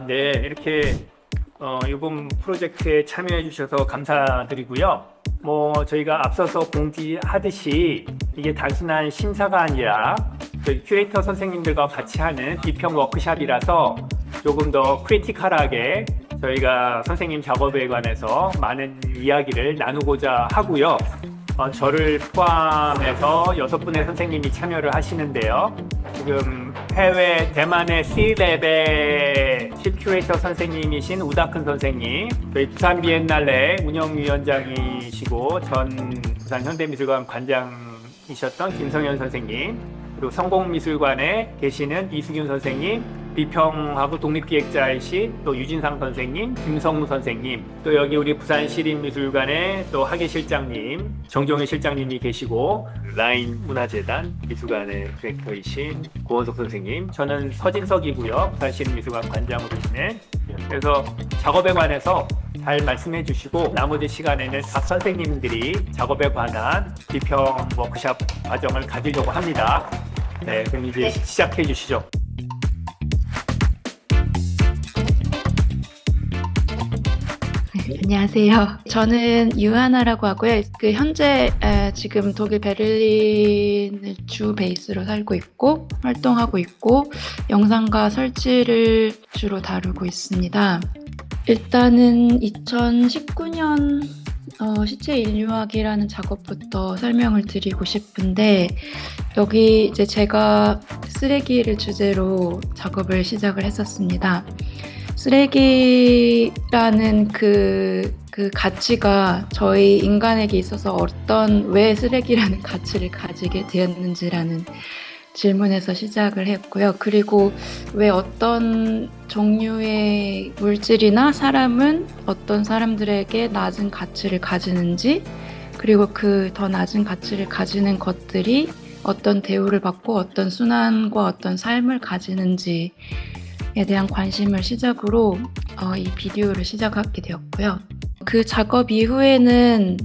네. 이렇게 이번 프로젝트에 참여해 주셔서 감사드리고요. 저희가 앞서서 공지하듯이 이게 단순한 심사가 아니라 저희 큐레이터 선생님들과 같이 하는 비평 워크샵이라서 조금 더 크리티컬하게 저희가 선생님 작업에 관해서 많은 이야기를 나누고자 하고요. 저를 포함해서 6분의 선생님이 참여를 하시는데요. 지금 해외 대만의 C랩의 큐레이터 선생님이신 우다큰 선생님, 저희 부산 비엔날레 운영위원장이시고 전 부산 현대미술관 관장이셨던 김성현 선생님, 그리고 성공미술관에 계시는 이수균 선생님, 비평하고 독립기획자이신 또 유진상 선생님, 김성우 선생님, 또 여기 우리 부산시립미술관에 또 학예실장님, 정종일 실장님이 계시고 라인 문화재단 미술관의 디렉터이신 고원석 선생님, 저는 서진석이고요. 부산시립미술관 관장으로 지낸. 그래서 작업에 관해서 잘 말씀해 주시고 나머지 시간에는 각 선생님들이 작업에 관한 비평 워크샵 과정을 가지려고 합니다. 네, 그럼 이제 시작해 주시죠. 안녕하세요. 저는 유하나라고 하고요. 현재 지금 독일 베를린을 주 베이스로 살고 있고 활동하고 있고 영상과 설치를 주로 다루고 있습니다. 일단은 2019년 시체 인류학이라는 작업부터 설명을 드리고 싶은데, 여기 이제 제가 쓰레기를 주제로 작업을 시작을 했었습니다. 쓰레기라는 그 가치가 저희 인간에게 있어서 왜 쓰레기라는 가치를 가지게 되었는지라는 질문에서 시작을 했고요. 그리고 왜 어떤 종류의 물질이나 사람은 어떤 사람들에게 낮은 가치를 가지는지, 그리고 그 더 낮은 가치를 가지는 것들이 어떤 대우를 받고 어떤 순환과 어떤 삶을 가지는지에 대한 관심을 시작으로 이 비디오를 시작하게 되었고요. 그 작업 이후에는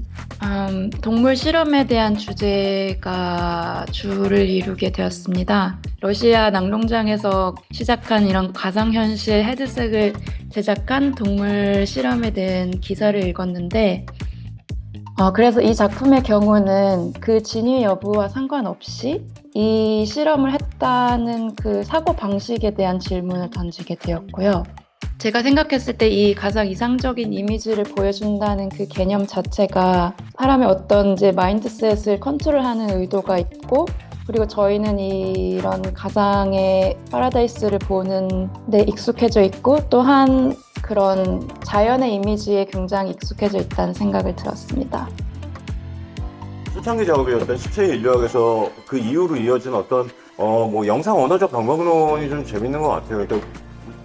동물 실험에 대한 주제가 주를 이루게 되었습니다. 러시아 낙농장에서 시작한 이런 가상현실 헤드셋을 제작한 동물 실험에 대한 기사를 읽었는데, 그래서 이 작품의 경우는 그 진위 여부와 상관없이 이 실험을 했다는 그 사고 방식에 대한 질문을 던지게 되었고요. 제가 생각했을 때 이 가장 이상적인 이미지를 보여준다는 그 개념 자체가 사람의 어떤 이제 마인드셋을 컨트롤하는 의도가 있고, 그리고 저희는 이런 가상의 파라다이스를 보는 데 익숙해져 있고, 또한 그런 자연의 이미지에 굉장히 익숙해져 있다는 생각을 들었습니다. 초창기 작업이었던 시체 인류학에서 그 이후로 이어진 어떤 영상 언어적 방법론이 좀 재밌는 것 같아요. 그러니까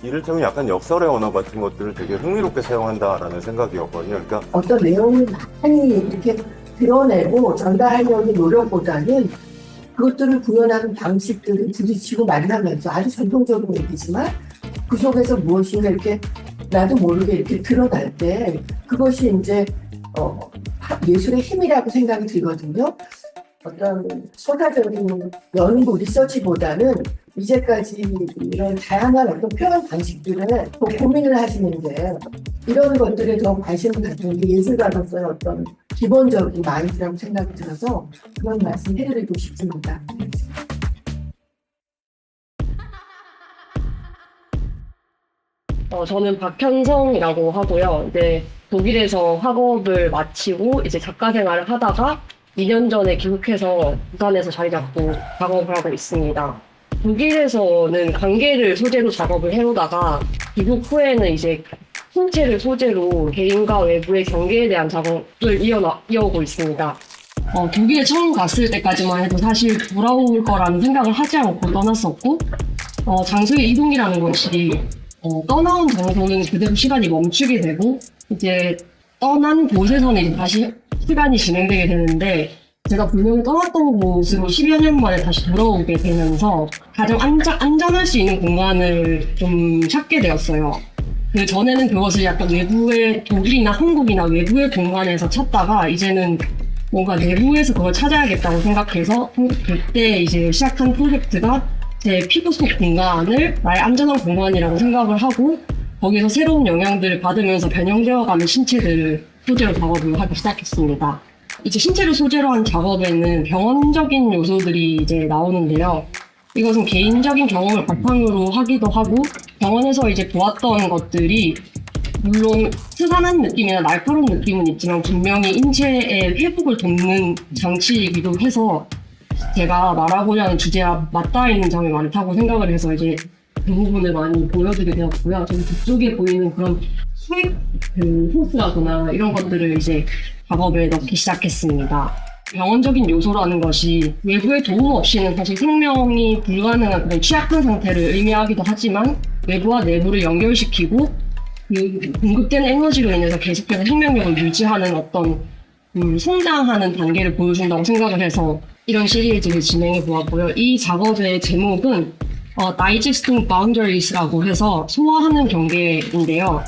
이를테면 약간 역설의 언어 같은 것들을 되게 흥미롭게 사용한다라는 생각이었거든요. 그러니까 어떤 내용을 많이 이렇게 드러내고 전달하려는 노력보다는 그것들을 구현하는 방식들을 부딪히고 만나면서 아주 전통적인 얘기지만 그 속에서 무엇인가 이렇게 나도 모르게 이렇게 드러날 때 그것이 이제 예술의 힘이라고 생각이 들거든요. 어떤 소사적인 연구 리서치보다는 이제까지 이런 다양한 어떤 표현 방식들을 더 고민을 하시는데, 이런 것들에 더 관심을 갖는 게 예술가로서의 어떤 기본적인 마인드라고 생각이 들어서 그런 말씀 해드리고 싶습니다. 저는 박현성이라고 하고요. 이제 독일에서 학업을 마치고 이제 작가 생활을 하다가 2년 전에 귀국해서 부산에서 자리 잡고 작업을 하고 있습니다. 독일에서는 관계를 소재로 작업을 해오다가 귀국 후에는 이제 신체를 소재로 개인과 외부의 경계에 대한 작업을 이어오고 있습니다. 독일에 처음 갔을 때까지만 해도 사실 돌아올 거라는 생각을 하지 않고 떠났었고, 장소의 이동이라는 것이 떠나온 장소는 그대로 시간이 멈추게 되고, 이제 떠난 곳에서는 이제 다시 시간이 진행되게 되는데, 제가 분명히 떠났던 곳으로 10여 년 만에 다시 돌아오게 되면서 가장 안전할 수 있는 공간을 좀 찾게 되었어요. 그 전에는 그것을 약간 외부의 독일이나 한국이나 외부의 공간에서 찾다가 이제는 뭔가 내부에서 그걸 찾아야겠다고 생각해서 그때 이제 시작한 프로젝트가 제 피부 속 공간을 나의 안전한 공간이라고 생각을 하고 거기서 새로운 영향들을 받으면서 변형되어가는 신체들을 소재로 작업을 하기 시작했습니다. 이제 신체를 소재로 한 작업에는 병원적인 요소들이 이제 나오는데요. 이것은 개인적인 경험을 바탕으로 하기도 하고 병원에서 이제 보았던 것들이 물론 스산한 느낌이나 날카로운 느낌은 있지만 분명히 인체의 회복을 돕는 장치이기도 해서 제가 말하고자 하는 주제와 맞닿아 있는 점이 많다고 생각을 해서 이제 그 부분을 많이 보여드리게 되었고요. 저기 뒤쪽에 보이는 그런 수액 호스라거나 이런 것들을 이제 작업에 넣기 시작했습니다. 병원적인 요소라는 것이 외부의 도움 없이는 사실 생명이 불가능한 그런 취약한 상태를 의미하기도 하지만 외부와 내부를 연결시키고 그 공급되는 에너지로 인해서 계속해서 생명력을 유지하는 어떤 성장하는 단계를 보여준다고 생각을 해서 이런 시리즈를 진행해 보았고요. 이 작업의 제목은 Digesting Boundaries라고 해서 소화하는 경계인데요.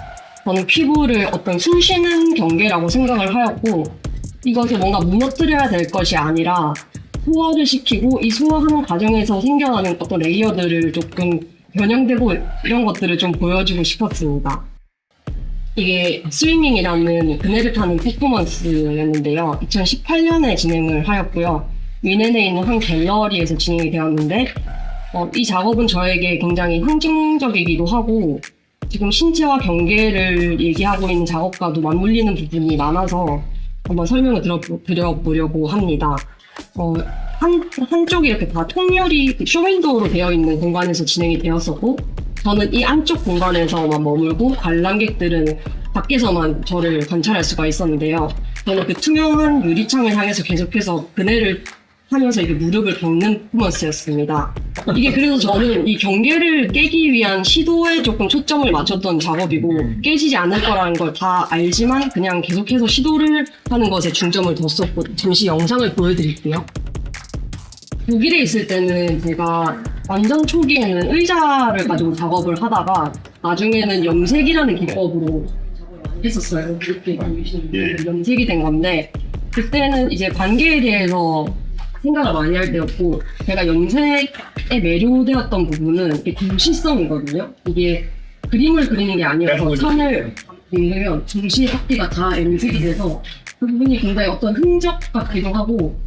저는 피부를 어떤 숨쉬는 경계라고 생각을 하였고 이것을 뭔가 무너뜨려야 될 것이 아니라 소화를 시키고 이 소화하는 과정에서 생겨나는 어떤 레이어들을 조금 변형되고 이런 것들을 좀 보여주고 싶었습니다. 이게 스위밍이라는 그네를 타는 퍼포먼스였는데요. 2018년에 진행을 하였고요. 위넨에 있는 한 갤러리에서 진행이 되었는데 이 작업은 저에게 굉장히 상징적이기도 하고 지금 신체와 경계를 얘기하고 있는 작업과도 맞물리는 부분이 많아서 한번 설명을 드려보려고 합니다. 한쪽이 이렇게 다 통유리 쇼윈도우로 되어 있는 공간에서 진행이 되었었고 저는 이 안쪽 공간에서만 머물고 관람객들은 밖에서만 저를 관찰할 수가 있었는데요. 저는 그 투명한 유리창을 향해서 계속해서 그네를 하면서 이게 무릎을 꿇는 퍼포먼스였습니다. 이게 그래서 저는 이 경계를 깨기 위한 시도에 조금 초점을 맞췄던 작업이고 깨지지 않을 거라는 걸 다 알지만 그냥 계속해서 시도를 하는 것에 중점을 뒀었고 잠시 영상을 보여드릴게요. 독일에 있을 때는 제가 완전 초기에는 의자를 가지고 작업을 하다가 나중에는 염색이라는 기법으로 작업을 많이 했었어요. 이렇게 보이시는 염색이 된 건데 그때는 이제 관계에 대해서 생각을 많이 할 때였고 제가 염색에 매료되었던 부분은 이게 동시성이거든요. 이게 그림을 그리는 게 아니라서 선을 그리면 동시에 바퀴가 다 염색이 돼서 그 부분이 굉장히 어떤 흔적 같기도 하고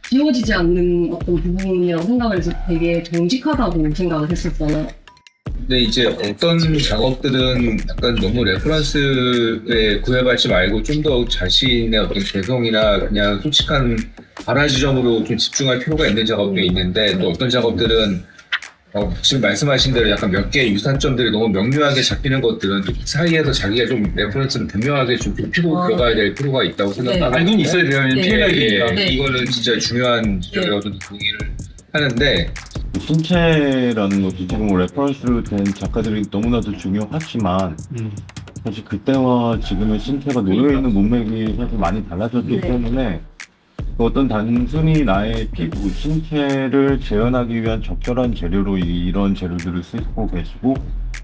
지워지지 않는 어떤 부분이라고 생각을 해서 되게 정직하다고 생각을 했었어요. 근데 이제 어떤 작업들은 약간 너무 레퍼런스에 구애받지 말고 좀 더 자신의 어떤 개성이나 그냥 솔직한 발화 지점으로 좀 집중할 필요가 있는 작업도 있는데 또 어떤 작업들은 지금 말씀하신 대로 약간 몇 개의 유산점들이 너무 명료하게 잡히는 것들은 그 사이에서 자기가 좀 레퍼런스를 분명하게 좀 좁히고 들어가야 될 필요가 있다고 생각하고 알고는 있어야 돼요. 피해가 있으니까. 이거는 진짜 중요한 어떤 동의를 하는데 신체라는 것이 지금 뭐 레퍼런스로 된 작가들이 너무나도 중요하지만 사실 그때와 지금의 신체가 놓여있는 문맥이 사실 많이 달라졌기 때문에 어떤 단순히 나의 피부, 신체를 재현하기 위한 적절한 재료로 이런 재료들을 쓰고 계시고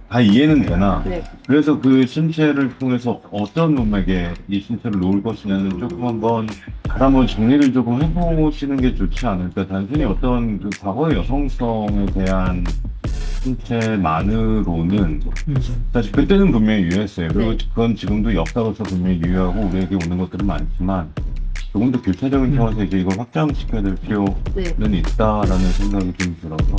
다 이해는 되나 그래서 그 신체를 통해서 어떤 문맥에 이 신체를 놓을 것이냐는 조금 한번 정리를 조금 해보시는 게 좋지 않을까. 단순히 어떤 그 과거의 여성성에 대한 신체만으로는 사실 그때는 분명히 유효했어요. 그리고 그건 지금도 역사로서 분명히 유효하고 우리에게 오는 것들은 많지만 조금 더 교차적인 차원에서 이제 이걸 확장시켜야 될 필요는 있다라는 생각이 좀 들어서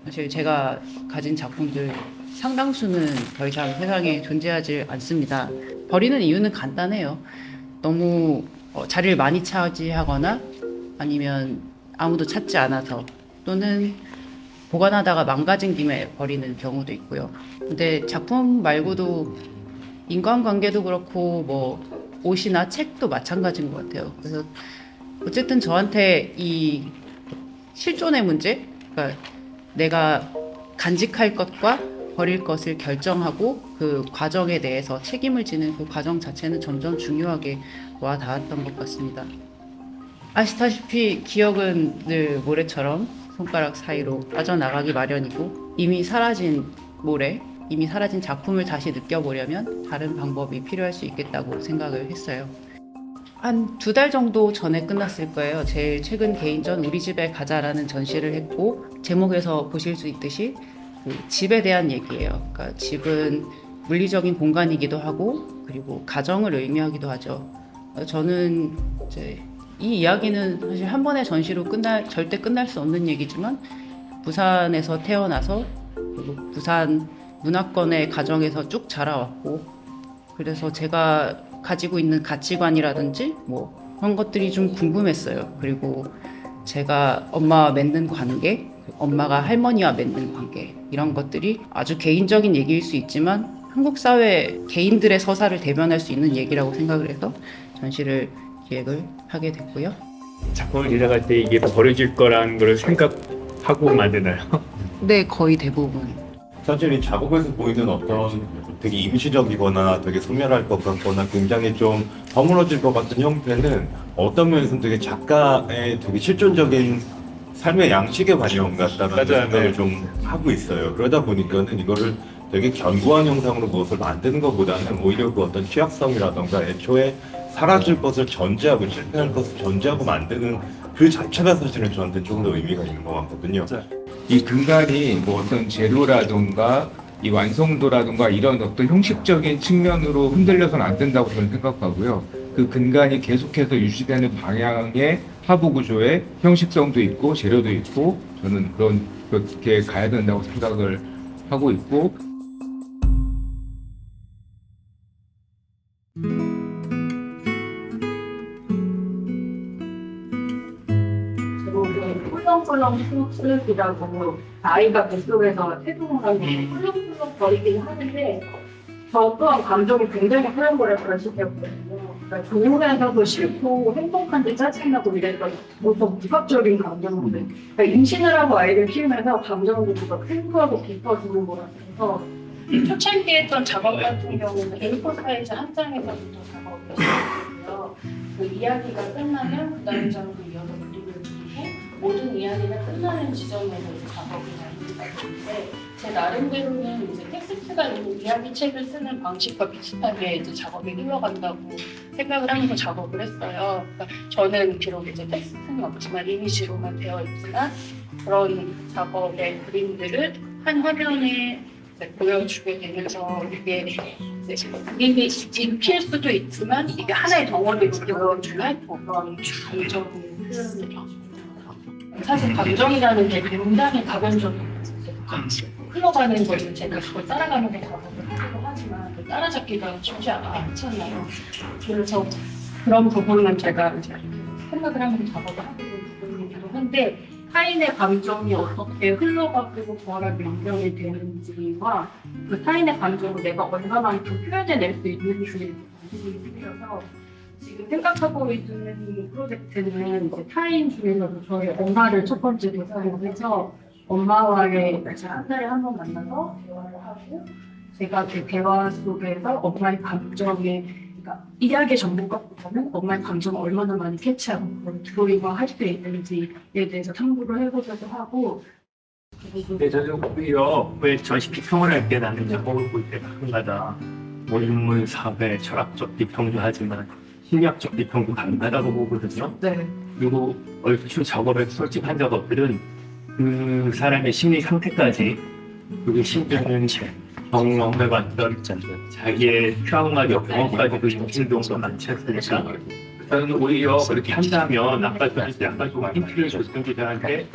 사실 제가 가진 작품들 상당수는 더 이상 세상에 존재하지 않습니다. 버리는 이유는 간단해요. 너무 자리를 많이 차지하거나 아니면 아무도 찾지 않아서 또는 보관하다가 망가진 김에 버리는 경우도 있고요. 근데 작품 말고도 인간관계도 그렇고 뭐 옷이나 책도 마찬가지인 것 같아요. 그래서 어쨌든 저한테 이 실존의 문제, 그러니까 내가 간직할 것과 버릴 것을 결정하고 그 과정에 대해서 책임을 지는 그 과정 자체는 점점 중요하게 와 닿았던 것 같습니다. 아시다시피 기억은 늘 모래처럼 손가락 사이로 빠져나가기 마련이고 이미 사라진 모래, 이미 사라진 작품을 다시 느껴보려면 다른 방법이 필요할 수 있겠다고 생각을 했어요. 한 2달 정도 전에 끝났을 거예요. 제일 최근 개인전 우리 집에 가자라는 전시를 했고 제목에서 보실 수 있듯이 그 집에 대한 얘기예요. 그러니까 집은 물리적인 공간이기도 하고 그리고 가정을 의미하기도 하죠. 저는 이제 이 이야기는 사실 한 번의 전시로 절대 끝날 수 없는 얘기지만 부산에서 태어나서 그리고 부산 문화권의 가정에서 쭉 자라왔고 그래서 제가 가지고 있는 가치관이라든지 뭐 그런 것들이 좀 궁금했어요. 그리고 제가 엄마와 맺는 관계, 엄마가 할머니와 맺는 관계 이런 것들이 아주 개인적인 얘기일 수 있지만 한국 사회 개인들의 서사를 대변할 수 있는 얘기라고 생각을 해서 전시를 기획을 하게 됐고요. 작품을 제작할 때 이게 버려질 거라는 걸 생각하고 만드나요? 네, 거의 대부분. 사실 이 작업에서 보이는 어떤 되게 임시적이거나 되게 소멸할 것 같거나 굉장히 좀 허물어질 것 같은 형태는 어떤 면에서는 되게 작가의 되게 실존적인 삶의 양식의 반영 같다는 맞아요. 생각을 네. 좀 하고 있어요. 그러다 보니까는 이거를 되게 견고한 형상으로 무엇을 만드는 것보다는 오히려 그 어떤 취약성이라던가 애초에 사라질 것을 전제하고 실패할 것을 전제하고 만드는 그 자체가 사실은 저한테 좀 더 의미가 있는 것 같거든요. 이 근간이 뭐 어떤 재료라든가 이 완성도라든가 이런 어떤 형식적인 측면으로 흔들려서는 안 된다고 저는 생각하고요. 그 근간이 계속해서 유지되는 방향의 하부 구조의 형식성도 있고 재료도 있고 저는 그렇게 가야 된다고 생각을 하고 있고 꿀렁꿀렁 슬립이라고 아이가 뱃속에서 태동을 하면 꿀렁꿀렁 거리긴 하는데 저 또한 감정이 굉장히 꿀렁거렸던 시기였거든요. 그러니까 좋으면서도 싫고 행복한데 짜증나고 이랬던 보통 복합적인 감정인데 그러니까 임신을 하고 아이를 키우면서 감정이 막 풍부하고 깊어지는 것 같아서 초창기에 했던 작업 같은 경우는 A4 사이즈 한 장에서부터 작업을 시작했고요. 그 이야기가 끝나면 그 다음 장으로 이어서 그림을 그리고 모든 이야기가 끝나는 지점에서 이제 작업이 나는데 제 나름대로는 이제 텍스트가 있는 이야기 책을 쓰는 방식과 비슷하게 이제 작업이 흘러간다고 생각을 하면서 작업을 했어요. 그러니까 저는 비록 이제 텍스트는 없지만 이미지로만 되어 있지만 그런 작업의 그림들을 한 화면에 보여주게 되면서 이게 그림이 입힐 수도 있지만 이게 하나의 덩어리로 보여주는 그런 감정의 표현이죠. 사실 감정이라는 게 굉장히 다변적인 흘러가는 거를 제가 그걸 따라가는 게 작업을 하기도 하지만 따라잡기가 쉽지 않잖아요. 그래서 그런 부분은 제가 이제 생각을 하면서 작업을 하고 있는 부분이기도 한데 타인의 감정이 어떻게 흘러가고 부활하게 연결이 되는지와 그 타인의 감정을 내가 얼마만큼 표현해낼 수 있는지를 생겨서 지금 생각하고 있는 프로젝트는 이제 타인 중에서도 저희 엄마를 첫 번째 대상으로 해서 엄마와의 한 달에 한 번 만나서 대화를 하고 제가 그 대화 속에서 엄마의 감정에 그러니까 이야기 전문가보다는 엄마의 감정을 얼마나 많이 캐치하고 그걸 드로잉화 할 수 있는지에 대해서 탐구를 해보려고 하고 근데 저는 오히려 왜 전시 비평을 할 때 나는 작업을 볼 때 가끔가다 뭐 인물, 사회, 철학적 비평도 하지만 심리학적 비평도 가능하다고 보거든요. 네. 그리고 얼추 작업에 솔직한 작업들은 그 사람의 심리 상태까지 그리고 심지어는 경험해봤던 자기의 트라우마적 경험까지도 인식을 정도 많지 않습니까? 저는 오히려 그렇게 한다면 아까 좀 힌트를 줬던 기자한테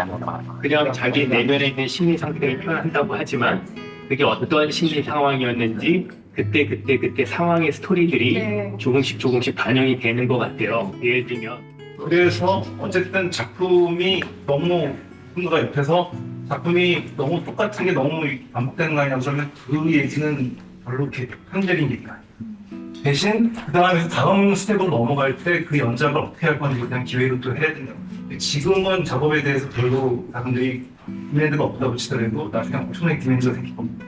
그냥 자기 내면에 있는 심리 상태를 표현한다고 하지만 그게 어떤 심리 상황이었는지 그때 상황의 스토리들이 조금씩 반영이 되는 것 같아요. 예를 들면 그래서 어쨌든 작품이 너무 누가 옆에서 작품이 너무 똑같은 게 너무 반복되는 거 아니냐고 그러면 그 얘기는 별로 이렇게 편견인 얘기가 아니에요. 대신 그 다음에 다음 스텝으로 넘어갈 때 그 연작을 어떻게 할 건지 그냥 기획을 또 해야 된다고. 지금은 작업에 대해서 별로 사람들이 디맨드가 없다고 치더라도 나중에 엄청나게 디맨드가 생길 겁니다.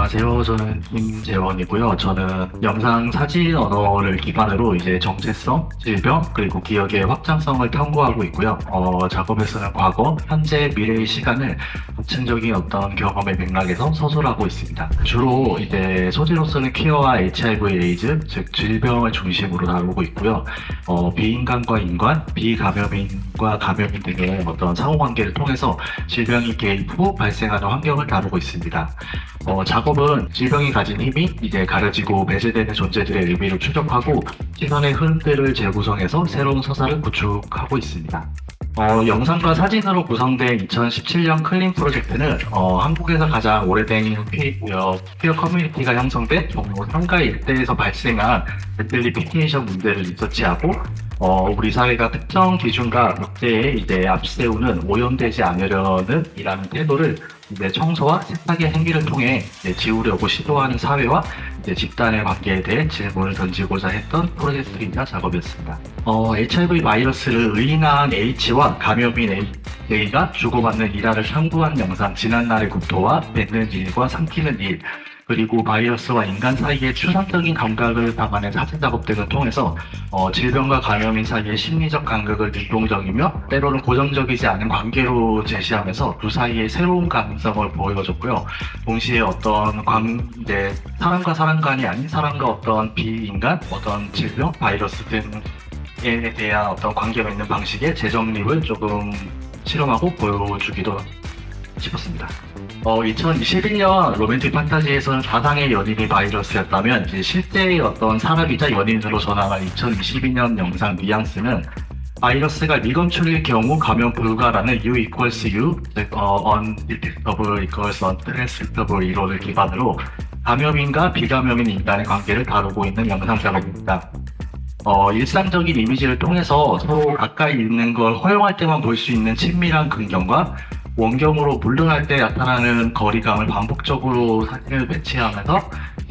안녕하세요. 저는 임재원이고요. 저는 영상 사진 언어를 기반으로 이제 정체성, 질병, 그리고 기억의 확장성을 탐구하고 있고요. 작업에서는 과거, 현재, 미래의 시간을 구체적인 어떤 경험의 맥락에서 서술하고 있습니다. 주로 이제 소재로서는 퀴어와 HIV/에이즈, 즉 질병을 중심으로 다루고 있고요. 비인간과 인간, 비감염인과 감염인 등의 어떤 상호관계를 통해서 질병이 개입 후 발생하는 환경을 다루고 있습니다. 작업은 질병이 가진 힘이 이제 가려지고 배제되는 존재들의 의미를 추적하고 시선의 흐름들을 재구성해서 새로운 서사를 구축하고 있습니다. 영상과 사진으로 구성된 2017년 클린 프로젝트는 한국에서 가장 오래된 퀴어 커뮤니티가 형성된 종로 상가 일대에서 발생한 젠틀리피케이션 문제를 리서치하고 우리 사회가 특정 기준과 목대에 이제 앞세우는 오염되지 않으려는 이라는 태도를 이제 청소와 세탁의 행위를 통해 이제 지우려고 시도하는 사회와 이제 집단의 관계에 대해 질문을 던지고자 했던 프로젝트이자 작업이었습니다. HIV 바이러스를 의인한 H와 감염인 A가 주고받는 일화를 탐구한 영상 지난날의 국토와 뱉는 일과 삼키는 일, 그리고 바이러스와 인간 사이의 추상적인 감각을 담아낸 사진 작업 등을 통해서 질병과 감염인 사이의 심리적 간극을 능동적이며 때로는 고정적이지 않은 관계로 제시하면서 두 사이의 새로운 가능성을 보여줬고요. 동시에 어떤 사람과 사람 간이 아닌 사람과 어떤 비인간, 어떤 질병, 바이러스 등에 대한 어떤 관계가 있는 방식의 재정립을 조금 실험하고 보여주기도 싶었습니다. 2021년 로맨틱 판타지에서는 사상의 연인이 바이러스였다면 이제 실제의 어떤 사람이자 연인으로 전환한 2022년 영상 뉘앙스는 바이러스가 미검출일 경우 감염 불가라는 U equals U, 즉 undetectable equals untransmittable 이론을 기반으로 감염인과 비감염인 인간의 관계를 다루고 있는 영상 작업입니다. 일상적인 이미지를 통해서 서로 가까이 있는 걸 허용할 때만 볼 수 있는 친밀한 긍정과 원경으로 물러날 때 나타나는 거리감을 반복적으로 사진을 배치하면서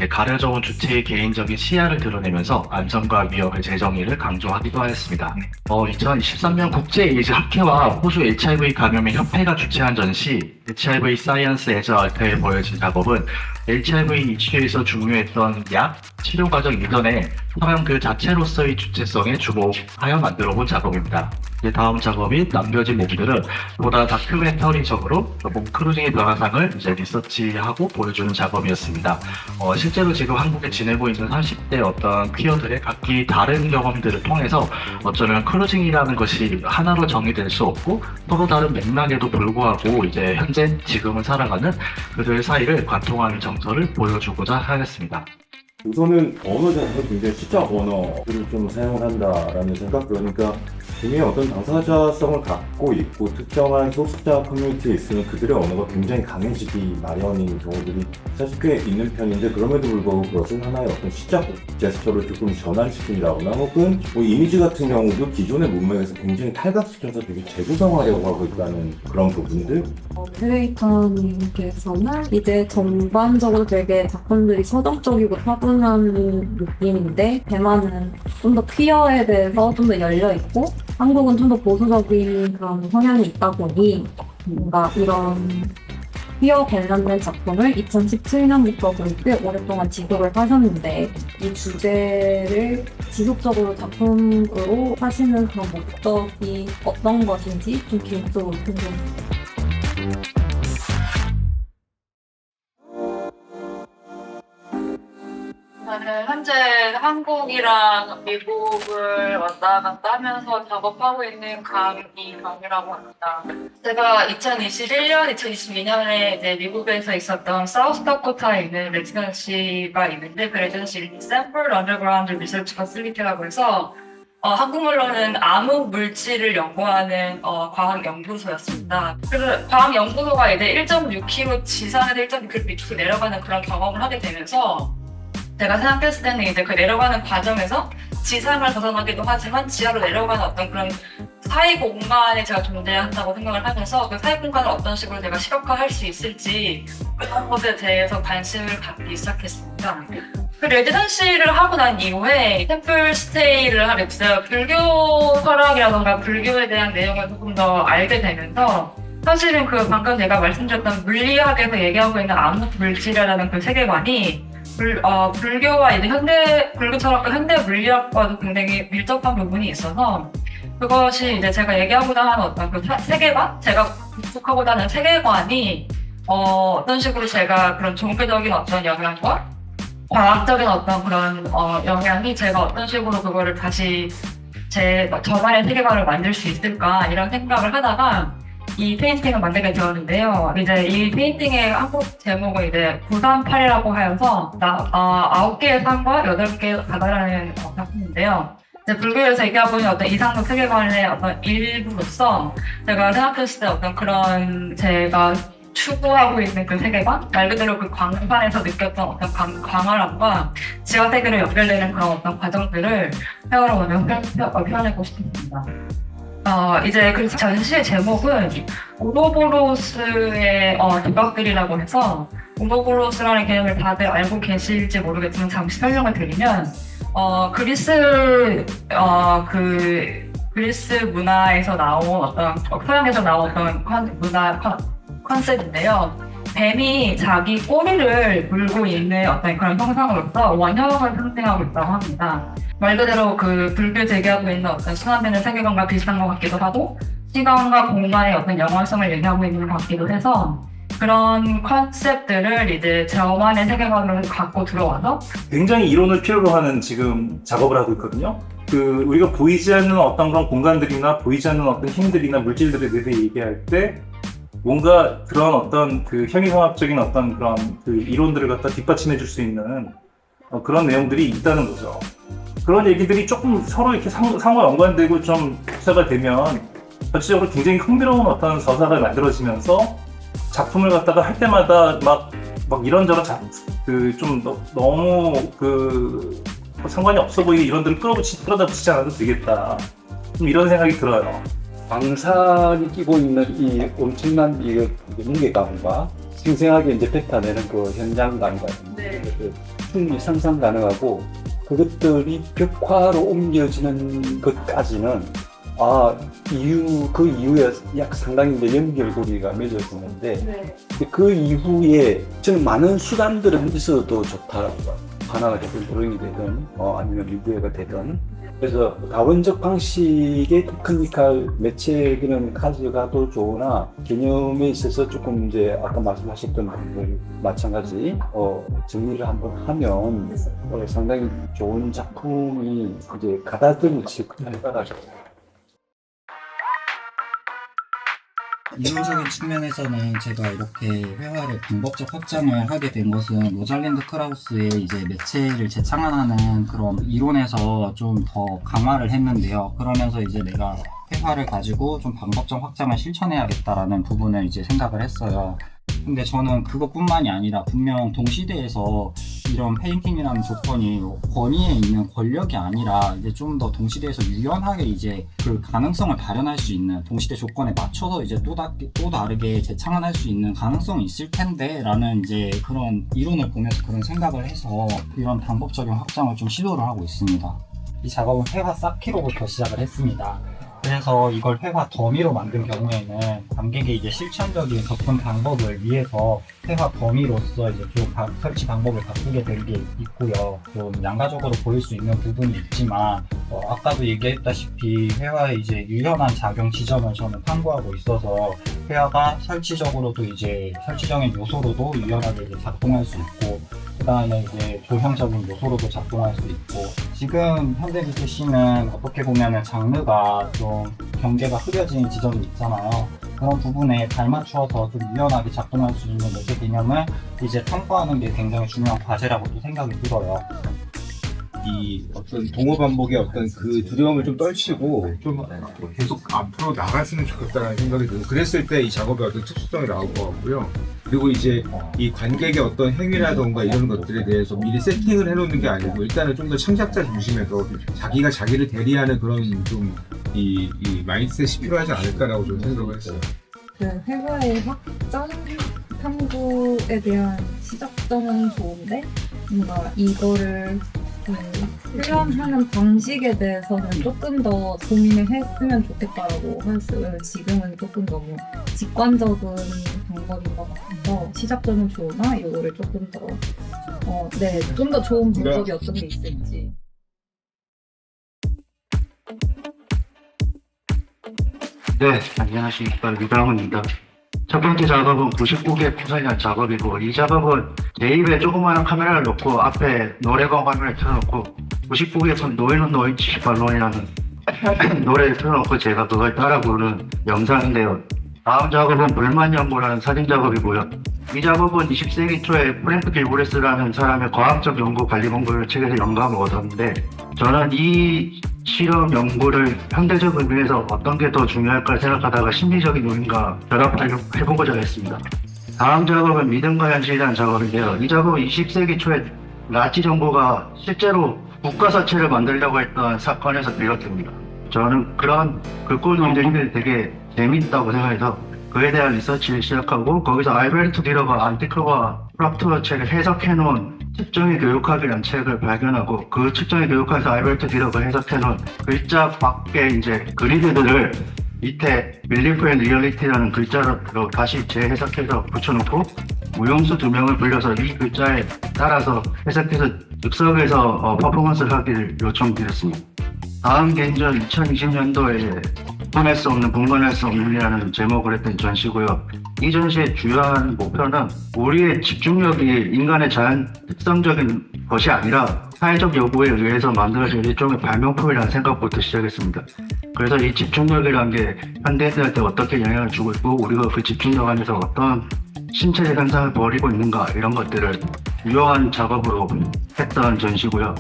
가려져온 주체의 개인적인 시야를 드러내면서 안전과 위험의 재정의를 강조하기도 하였습니다. 2023년 국제에이즈 학회와 호주 HIV 감염의 협회가 주최한 전시 HIV 사이언스 에즈 알터에 보여진 작업은 HIV 이슈에서 중요했던 약, 치료 과정 이전에 사람 그 자체로서의 주체성에 주목하여 만들어본 작업입니다. 다음 작업인 남겨진 몸들은 보다 다큐멘터리적으로 크루징의 변화상을 이제 리서치하고 보여주는 작업이었습니다. 실제로 지금 한국에 지내고 있는 30대 어떤 퀴어들의 각기 다른 경험들을 통해서 어쩌면 크루징이라는 것이 하나로 정의될 수 없고 서로 다른 맥락에도 불구하고 이제 현재 지금을 살아가는 그들 사이를 관통하는 정서를 보여주고자 하였습니다. 우선은 언어 자체가 굉장히 시적 언어를 좀 사용을 한다라는 생각, 그러니까 분명히 어떤 당사자성을 갖고 있고 특정한 소수자 커뮤니티에 있으면 그들의 언어가 굉장히 강해지기 마련인 경우들이 사실 꽤 있는 편인데, 그럼에도 불구하고 그것은 하나의 어떤 시적 제스처를 조금 전환시키라거나 혹은 뭐 이미지 같은 경우도 기존의 문맥에서 굉장히 탈각시켜서 되게 재구성하려고 하고 있다는 그런 부분들. 큐레이터님께서는 이제 전반적으로 되게 작품들이 서정적이고 차분한 느낌인데 대만은 좀 더 퀴어에 대해서 좀 더 열려있고 한국은 좀 더 보수적인 그런 성향이 있다 보니 뭔가 이런 퀴어 관련된 작품을 2017년부터 꽤 오랫동안 지속을 하셨는데 이 주제를 지속적으로 작품으로 하시는 그런 목적이 어떤 것인지 좀 개인적으로 궁금해요. 저는 현재 한국이랑 미국을 왔다 갔다 하면서 작업하고 있는 강이라고 합니다. 제가 2021년, 2022년에 이제 미국에서 있었던 사우스다코타에 있는 레지던시가 있는데, 그 레지던시 이름이 샘플 언더그라운드 리서치 퍼실리티라고 해서 한국말로는 암흑 물질을 연구하는 과학연구소였습니다. 그래서 과학연구소가 이제 1.6km 지상에서 1.6km 밑으로 내려가는 그런 경험을 하게 되면서 제가 생각했을 때는 이제 그 내려가는 과정에서 지상을 벗어나기도 하지만 지하로 내려가는 어떤 그런 사이 공간에 제가 존재한다고 생각을 하면서 그 사이 공간을 어떤 식으로 제가 시각화할 수 있을지 그런 것에 대해서 관심을 갖기 시작했습니다. 그 레지던시를 하고 난 이후에 템플 스테이를 하게 됐어요. 불교 철학이라던가 불교에 대한 내용을 조금 더 알게 되면서 사실은 그 방금 제가 말씀드렸던 물리학에서 얘기하고 있는 암흑 물질이라는 그 세계관이 불교와 이제 불교 철학과 현대 물리학과도 굉장히 밀접한 부분이 있어서 그것이 이제 제가 얘기하고자 하는 어떤 그 세계관, 제가 구축하고자 하는 세계관이 어떤 식으로 제가 그런 종교적인 어떤 영향과 과학적인 어떤 그런 영향이 제가 어떤 식으로 그거를 다시 저만의 세계관을 만들 수 있을까 이런 생각을 하다가 이 페인팅을 만들게 되었는데요. 이제 이 페인팅의 한국 제목은 이제 938이라고 하여서 9개의 산과 8개의 바다라는 작품인데요. 이제 불교에서 얘기하고 있는 어떤 이상적 세계관의 어떤 일부로서 제가 생각했을 때 어떤 그런 제가 추구하고 있는 그 세계관? 말 그대로 그 광산에서 느꼈던 어떤 광활함과 지하 세계로 연결되는 그런 어떤 과정들을 회화로 표현하고 싶습니다. 이제 그 전시의 제목은 우로보로스의 조각들이라고 해서 우로보로스라는 개념을 다들 알고 계실지 모르겠지만 잠시 설명을 드리면 그리스 문화에서 나온 어떤 서양에서 나온 어떤 문화 컨셉인데요. 뱀이 자기 꼬리를 물고 있는 어떤 그런 형상으로서 원형을 상징하고 있다고 합니다. 말 그대로 그 불교 제기하고 있는 어떤 순환되는 세계관과 비슷한 것 같기도 하고 시간과 공간의 어떤 영화성을 얘기하고 있는 것 같기도 해서 그런 컨셉들을 이제 저만의 세계관을 갖고 들어와서 굉장히 이론을 필요로 하는 지금 작업을 하고 있거든요. 우리가 보이지 않는 어떤 그런 공간들이나 보이지 않는 어떤 힘들이나 물질들에 대해서 얘기할 때 뭔가 그런 어떤 그 현위성학적인 어떤 그런 그 이론들을 갖다 뒷받침해 줄 수 있는 그런 내용들이 있다는 거죠. 그런 얘기들이 조금 서로 이렇게 상호 연관되고 좀 흡사가 되면 전체적으로 굉장히 흥미로운 어떤 서사가 만들어지면서 작품을 갖다가 할 때마다 막 이런저런 좀 너무 상관이 없어 보이는 이론들을 끌어다 붙이지 않아도 되겠다. 좀 이런 생각이 들어요. 광산이 끼고 있는 이 엄청난 이 무게감과 생생하게 이제 뱉어내는 그 현장감과 충분히 상상 가능하고 그것들이 벽화로 옮겨지는 것까지는 그 이후에 약 상당히 이제 연결고리가 맺어지는데 그 이후에 저는 많은 수단들은 있어도 좋다라고 봐요. 하나가 되든 드로잉이 되든 아니면 미디어가 되든 그래서 다원적 방식의 테크니컬 매체는 가져가도 좋으나 개념에 있어서 조금 이제 아까 말씀하셨던 분들 마찬가지 정리를 한번 하면 상당히 좋은 작품이 이제 가다듬을 수 있다고 이론적인 측면에서는 제가 이렇게 회화를 방법적 확장을 하게 된 것은 로잘린드 크라우스의 이제 매체를 재창안하는 그런 이론에서 좀 더 강화를 했는데요. 그러면서 이제 내가 회화를 가지고 좀 방법적 확장을 실천해야겠다라는 부분을 이제 생각을 했어요. 근데 저는 그것뿐만이 아니라 분명 동시대에서 이런 페인팅이라는 조건이 권위에 있는 권력이 아니라 이제 좀 더 동시대에서 유연하게 이제 그 가능성을 발현할 수 있는 동시대 조건에 맞춰서 이제 또 다르게 재창안할 수 있는 가능성이 있을 텐데 라는 이제 그런 이론을 보면서 그런 생각을 해서 이런 방법적인 확장을 좀 시도를 하고 있습니다. 이 작업은 회화 쌓기로부터 시작을 했습니다. 그래서 이걸 회화 더미로 만든 경우에는 관객의 이제 실천적인 접근 방법을 위해서 회화 더미로서 이제 좀 설치 방법을 바꾸게 된 게 있고요. 좀 양가적으로 보일 수 있는 부분이 있지만 아까도 얘기했다시피 회화의 이제 유연한 작용 지점을 저는 탐구하고 있어서 회화가 설치적으로도 이제 설치적인 요소로도 유연하게 이제 작동할 수 있고 그 다음에 이제 조형적인 요소로도 작동할 수 있고 지금 현대 BTC는 어떻게 보면은 장르가 좀 경계가 흐려진 지점이 있잖아요. 그런 부분에 잘 맞추어서 좀 유연하게 작동할 수 있는 매체 개념을 이제 탐구하는 게 굉장히 중요한 과제라고도 생각이 들어요. 이 어떤 동호 반복의 어떤 그 두려움을 좀 떨치고 좀 계속 앞으로 나갔으면 좋겠다는 생각이 들고 그랬을 때 이 작업의 어떤 특수성이 나올 것 같고요. 그리고 이제 이 관객의 어떤 행위라던가 이런 것들에 대해서 미리 세팅을 해놓는 게 아니고 일단은 좀 더 창작자 중심에서 자기가 자기를 대리하는 그런 좀 이 마인드셋이 필요하지 않을까라고 좀 생각을 했어요. 그 회화의 확장 탐구에 대한 시작점은 좋은데 뭔가 이거를 훈련하는 방식에 대해서는 조금 더 고민을 했으면 좋겠다라고 했어요. 지금은 조금 너무 직관적인 방법인 것 같아서 시작점은 좋으나 이거를 조금 더 좀 더 좋은 방법이 어떤 게 있을지. 네, 안녕하십니까. 유강훈입니다. 첫 번째 작업은 99개 포사리한 작업이고, 이 작업은 내 입에 조그마한 카메라를 놓고 앞에 노래방 화면을 틀어놓고 99개 노예는 노이치 발론이라는 노래를 틀어놓고 제가 그걸 따라 부르는 영상인데요. 다음 작업은 불만 연구라는 사진 작업이고요. 이 작업은 20세기 초에 프랭크 길브레스라는 사람의 과학적 연구 관리 공부를 책에서 영감을 얻었는데, 저는 이 실험 연구를 현대적 의미에서 어떤 게 더 중요할까 생각하다가 심리적인 요인과 결합해보고자 했습니다. 다음 작업은 믿음과 현실이라는 작업인데요. 이 작업은 20세기 초에 나치 정부가 실제로 국가사체를 만들려고 했던 사건에서 비롯됩니다. 저는 그런 글꼴들이 되게 재미있다고 생각해서 그에 대한 리서치를 시작하고, 거기서 알베르트 디러가 안티크와 프락트어 책을 해석해놓은 측정의 교육학이라는 책을 발견하고, 그 측정의 교육학에서 알베르트 디러가 해석해놓은 글자 밖에 이제 그리드들을 밑에 Belief and Reality라는 글자로 다시 재해석해서 붙여놓고 무용수 2명을 불려서 이 글자에 따라서 해석해서 즉석에서 퍼포먼스를 하기를 요청드렸습니다. 다음 개인전 2020년도에 분할 수 없는, 분간할 수 없는이라는 제목을 했던 전시고요. 이 전시의 주요한 목표는 우리의 집중력이 인간의 자연 특성적인 것이 아니라 사회적 요구에 의해서 만들어진 일종의 발명품이라는 생각부터 시작했습니다. 그래서 이 집중력이라는 게 현대인들한테 어떻게 영향을 주고 있고, 우리가 그 집중력 안에서 어떤 신체적 현상을 벌이고 있는가, 이런 것들을 유효한 작업으로 했던 전시고요.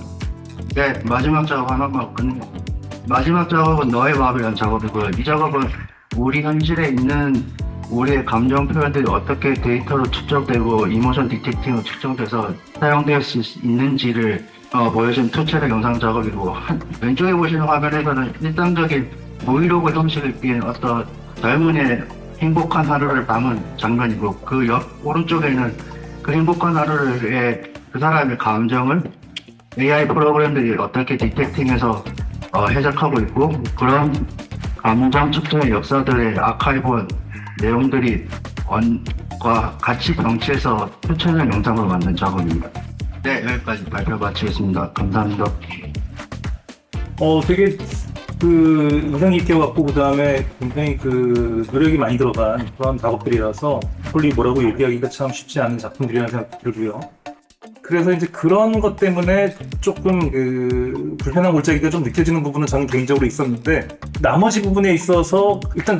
네, 마지막 작업 하나만 끝내요. 마지막 작업은 너의 마음이라는 작업이고요. 이 작업은 우리 현실에 있는 우리의 감정 표현들이 어떻게 데이터로 축적되고 이모션 디텍팅으로 측정돼서 사용될 수 있는지를 보여준 투체적 영상 작업이고, 왼쪽에 보시는 화면에서는 일상적인 브이로그 형식을 띈 어떤 젊은이의 행복한 하루를 담은 장면이고, 그 옆 오른쪽에는 그 행복한 하루의 그 사람의 감정을 AI 프로그램들이 어떻게 디텍팅해서 해석하고 있고, 그런 감정 측정의 역사들의 아카이브 내용들이 과 같이 병치해서 표천형 영상으로 만든 작업입니다. 네, 여기까지 발표 마치겠습니다. 감사합니다. 되게 인상 깊게 왔고, 그 다음에 굉장히 노력이 많이 들어간 그런 작업들이라서 폴리 뭐라고 얘기하기가 참 쉽지 않은 작품들이라는 생각이 들고요. 그래서 이제 그런 것 때문에 조금 불편한 골짜기가 좀 느껴지는 부분은 저는 개인적으로 있었는데, 나머지 부분에 있어서 일단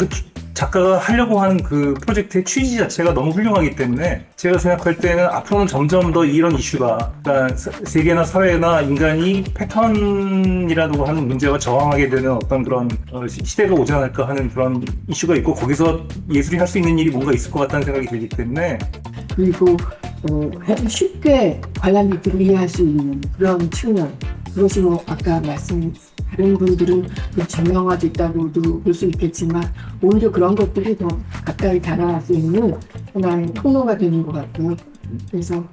작가가 하려고 하는 그 프로젝트의 취지 자체가 너무 훌륭하기 때문에 제가 생각할 때는 앞으로는 점점 더 이런 이슈가, 그러니까 세계나 사회나 인간이 패턴이라고 하는 문제와 저항하게 되는 어떤 그런 시대가 오지 않을까 하는 그런 이슈가 있고, 거기서 예술이 할 수 있는 일이 뭔가 있을 것 같다는 생각이 들기 때문에, 그리고 쉽게 관람객들이 이해할 수 있는 그런 측면, 그것이 아까 다른 분들은 저명화됐다고도 볼 수 있겠지만, 오히려 그런 것들이 더 가까이 다가갈 수 있는 하나의 통로가 되는 것 같고요. 그래서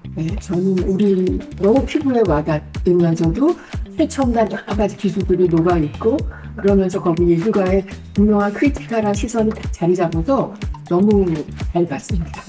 저는 우리 너무 피부에 와닿으면서도 최첨단 여러 가지 기술들이 녹아있고, 그러면서 거기 예술가의 분명한 크리티컬한 시선이 자리 잡아서 너무 잘 봤습니다.